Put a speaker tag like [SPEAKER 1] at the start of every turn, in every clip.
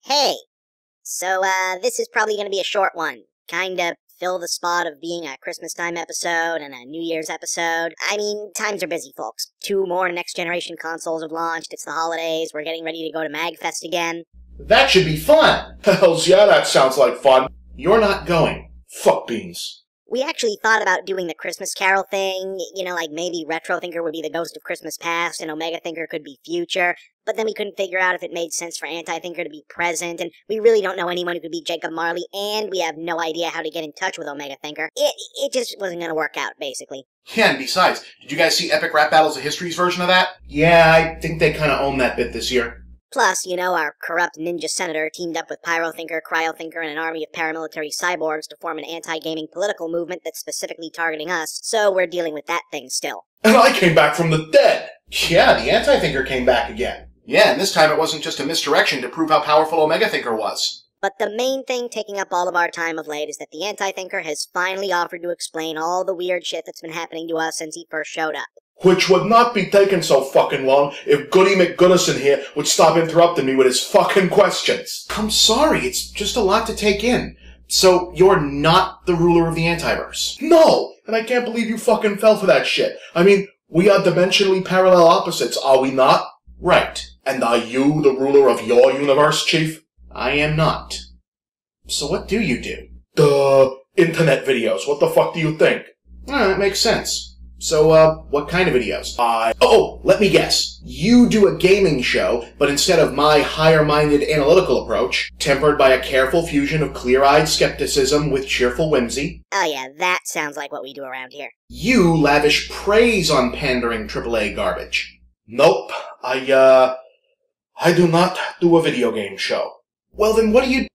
[SPEAKER 1] Hey, so this is probably going to be a short one. Kinda fill the spot of being a Christmas time episode and a New Year's episode. I mean, times are busy, folks. 2 more next-generation consoles have launched, it's the holidays, we're getting ready to go to MagFest again.
[SPEAKER 2] That should be fun! Hells yeah, that sounds like fun. You're not going. Fuck beans.
[SPEAKER 1] We actually thought about doing the Christmas Carol thing, you know, like maybe RetroThinker would be the ghost of Christmas past and OmegaThinker could be future, but then we couldn't figure out if it made sense for AntiThinker to be present, and we really don't know anyone who could be Jacob Marley, and we have no idea how to get in touch with OmegaThinker. It just wasn't gonna work out, basically.
[SPEAKER 2] Yeah, and besides, did you guys see Epic Rap Battles of History's version of that? Yeah, I think they kinda own that bit this year.
[SPEAKER 1] Plus, you know, our corrupt ninja senator teamed up with PyroThinker, CryoThinker, and an army of paramilitary cyborgs to form an anti-gaming political movement that's specifically targeting us, so we're dealing with that thing still.
[SPEAKER 2] And I came back from the dead! Yeah, the AntiThinker came back again. Yeah, and this time it wasn't just a misdirection to prove how powerful OmegaThinker was.
[SPEAKER 1] But the main thing taking up all of our time of late is that the AntiThinker has finally offered to explain all the weird shit that's been happening to us since he first showed up.
[SPEAKER 2] Which would not be taking so fucking long if Goody McGoodison here would stop interrupting me with his fucking questions. I'm sorry, it's just a lot to take in. So, you're not the ruler of the Antiverse? No! And I can't believe you fucking fell for that shit. I mean, we are dimensionally parallel opposites, are we not? Right. And are you the ruler of your universe, Chief? I am not. So what do you do? Duh. Internet videos. What the fuck do you think? That makes sense. So, what kind of videos? Let me guess. You do a gaming show, but instead of my higher-minded analytical approach, tempered by a careful fusion of clear-eyed skepticism with cheerful whimsy.
[SPEAKER 1] Oh yeah, that sounds like what we do around here.
[SPEAKER 2] You lavish praise on pandering AAA garbage. Nope. I do not do a video game show. Well then what do you...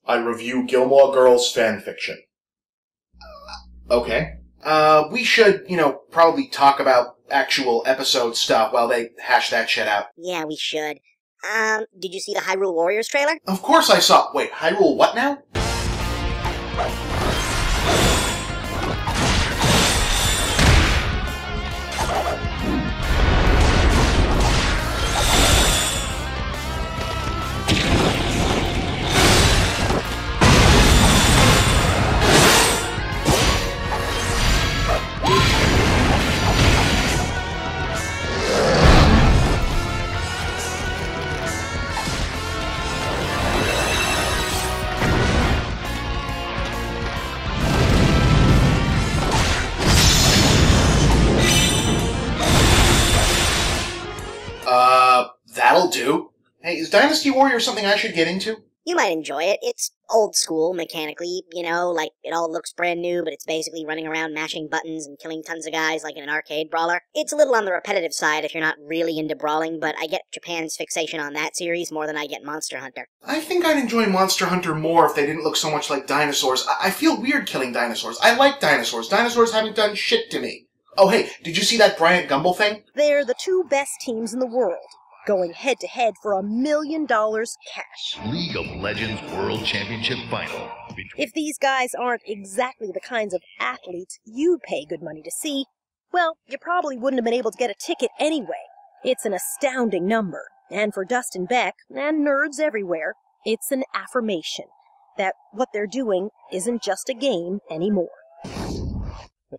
[SPEAKER 2] I review Gilmore Girls fanfiction. Okay. We should, probably talk about actual episode stuff while they hash that shit out.
[SPEAKER 1] Yeah, we should. Did you see the Hyrule Warriors trailer?
[SPEAKER 2] Of course I saw. Wait, Hyrule what now? That'll do. Hey, is Dynasty Warrior something I should get into?
[SPEAKER 1] You might enjoy it. It's old school, mechanically, like it all looks brand new, but it's basically running around mashing buttons and killing tons of guys like in an arcade brawler. It's a little on the repetitive side if you're not really into brawling, but I get Japan's fixation on that series more than I get Monster Hunter.
[SPEAKER 2] I think I'd enjoy Monster Hunter more if they didn't look so much like dinosaurs. I feel weird killing dinosaurs. I like dinosaurs. Dinosaurs haven't done shit to me. Oh hey, did you see that Bryant Gumbel thing?
[SPEAKER 3] They're the 2 best teams in the world, going head-to-head for $1 million cash.
[SPEAKER 4] League of Legends World Championship Final.
[SPEAKER 3] If these guys aren't exactly the kinds of athletes you'd pay good money to see, well, you probably wouldn't have been able to get a ticket anyway. It's an astounding number, and for Dustin Beck, and nerds everywhere, it's an affirmation that what they're doing isn't just a game anymore.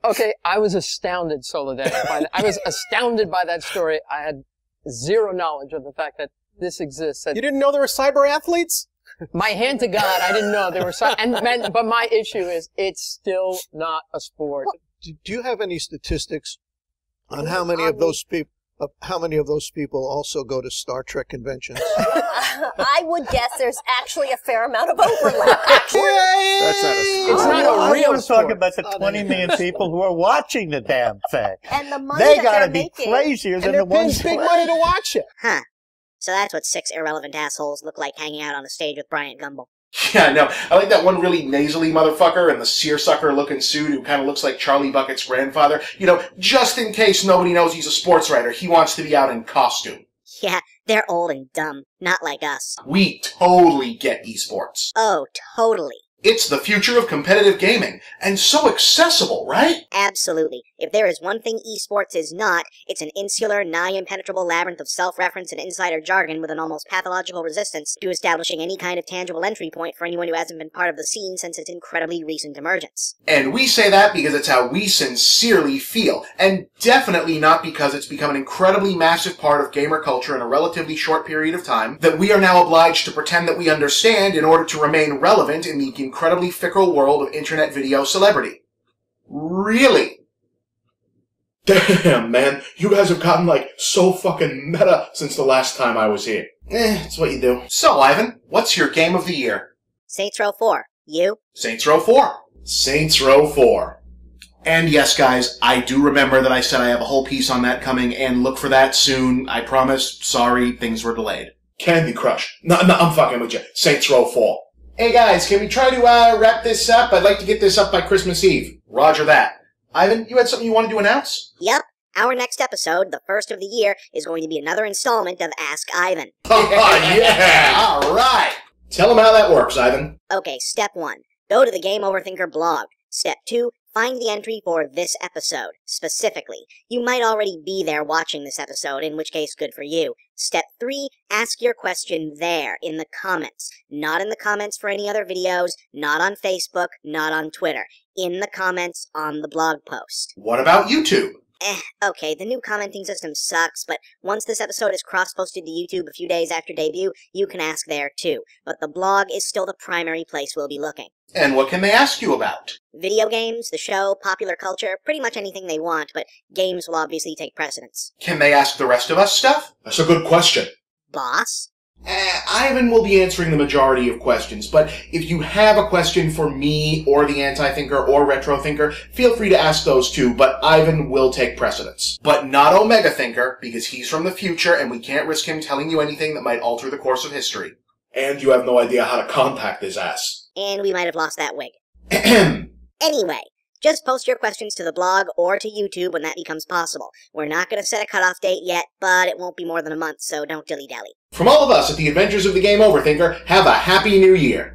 [SPEAKER 5] Okay, I was astounded, Soledad. I was astounded by that story. I had zero knowledge of the fact that this exists.
[SPEAKER 6] You didn't know there were cyber athletes?
[SPEAKER 5] My hand to God, I didn't know there were but my issue is it's still not a sport.
[SPEAKER 6] Do you have any statistics on how many of those people also go to Star Trek conventions?
[SPEAKER 3] I would guess there's actually a fair amount of overlap.
[SPEAKER 6] That's not a sport.
[SPEAKER 5] It's not a real
[SPEAKER 7] I want to
[SPEAKER 5] sport.
[SPEAKER 7] talk about the 20 million people who are watching the damn thing.
[SPEAKER 3] And the money
[SPEAKER 7] They
[SPEAKER 3] that
[SPEAKER 7] gotta
[SPEAKER 3] they're
[SPEAKER 7] be
[SPEAKER 3] making.
[SPEAKER 7] crazier
[SPEAKER 6] And
[SPEAKER 7] than
[SPEAKER 6] they're
[SPEAKER 7] the
[SPEAKER 6] paying
[SPEAKER 7] ones
[SPEAKER 6] big money to watch it.
[SPEAKER 1] Huh. So that's what 6 irrelevant assholes look like hanging out on a stage with Bryant Gumbel.
[SPEAKER 2] Yeah, no, I like that one really nasally motherfucker in the seersucker-looking suit who kind of looks like Charlie Bucket's grandfather. You know, just in case nobody knows he's a sports writer, he wants to be out in costume.
[SPEAKER 1] Yeah, they're old and dumb, not like us.
[SPEAKER 2] We totally get esports.
[SPEAKER 1] Oh, totally.
[SPEAKER 2] It's the future of competitive gaming, and so accessible, right?
[SPEAKER 1] Absolutely. If there is one thing esports is not, it's an insular, nigh-impenetrable labyrinth of self-reference and insider jargon with an almost pathological resistance to establishing any kind of tangible entry point for anyone who hasn't been part of the scene since its incredibly recent emergence.
[SPEAKER 2] And we say that because it's how we sincerely feel, and definitely not because it's become an incredibly massive part of gamer culture in a relatively short period of time that we are now obliged to pretend that we understand in order to remain relevant in the incredibly fickle world of internet video celebrity. Really?
[SPEAKER 8] Damn, man, you guys have gotten, like, so fucking meta since the last time I was here.
[SPEAKER 2] It's what you do. So, Ivan, what's your game of the year?
[SPEAKER 1] Saints Row 4. You?
[SPEAKER 2] Saints Row 4.
[SPEAKER 8] Saints Row 4.
[SPEAKER 2] And yes, guys, I do remember that I said I have a whole piece on that coming, and look for that soon. I promise. Sorry, things were delayed.
[SPEAKER 8] Candy Crush. No, I'm fucking with you. Saints Row 4.
[SPEAKER 2] Hey guys, can we try to wrap this up? I'd like to get this up by Christmas Eve. Roger that. Ivan, you had something you wanted to announce?
[SPEAKER 1] Yep. Our next episode, the first of the year, is going to be another installment of Ask Ivan.
[SPEAKER 2] Oh, yeah! All right!
[SPEAKER 8] Tell them how that works, Ivan.
[SPEAKER 1] Okay, step 1. Go to the Game OverThinker blog. Step 2. Find the entry for this episode, specifically. You might already be there watching this episode, in which case, good for you. Step 3, ask your question there, in the comments. Not in the comments for any other videos, not on Facebook, not on Twitter. In the comments on the blog post.
[SPEAKER 2] What about YouTube?
[SPEAKER 1] Okay, the new commenting system sucks, but once this episode is cross-posted to YouTube a few days after debut, you can ask there too. But the blog is still the primary place we'll be looking.
[SPEAKER 2] And what can they ask you about?
[SPEAKER 1] Video games, the show, popular culture, pretty much anything they want, but games will obviously take precedence.
[SPEAKER 2] Can they ask the rest of us stuff?
[SPEAKER 8] That's a good question.
[SPEAKER 1] Boss?
[SPEAKER 2] Ivan will be answering the majority of questions, but if you have a question for me, or the Anti-Thinker, or Retro Thinker, feel free to ask those too, but Ivan will take precedence. But not Omega Thinker, because he's from the future, and we can't risk him telling you anything that might alter the course of history.
[SPEAKER 8] And you have no idea how to contact his ass.
[SPEAKER 1] And we might have lost that wig. Anyway, just post your questions to the blog or to YouTube when that becomes possible. We're not going to set a cutoff date yet, but it won't be more than a month, so don't dilly-dally.
[SPEAKER 2] From all of us at the Adventures of the Game Overthinker, have a Happy New Year!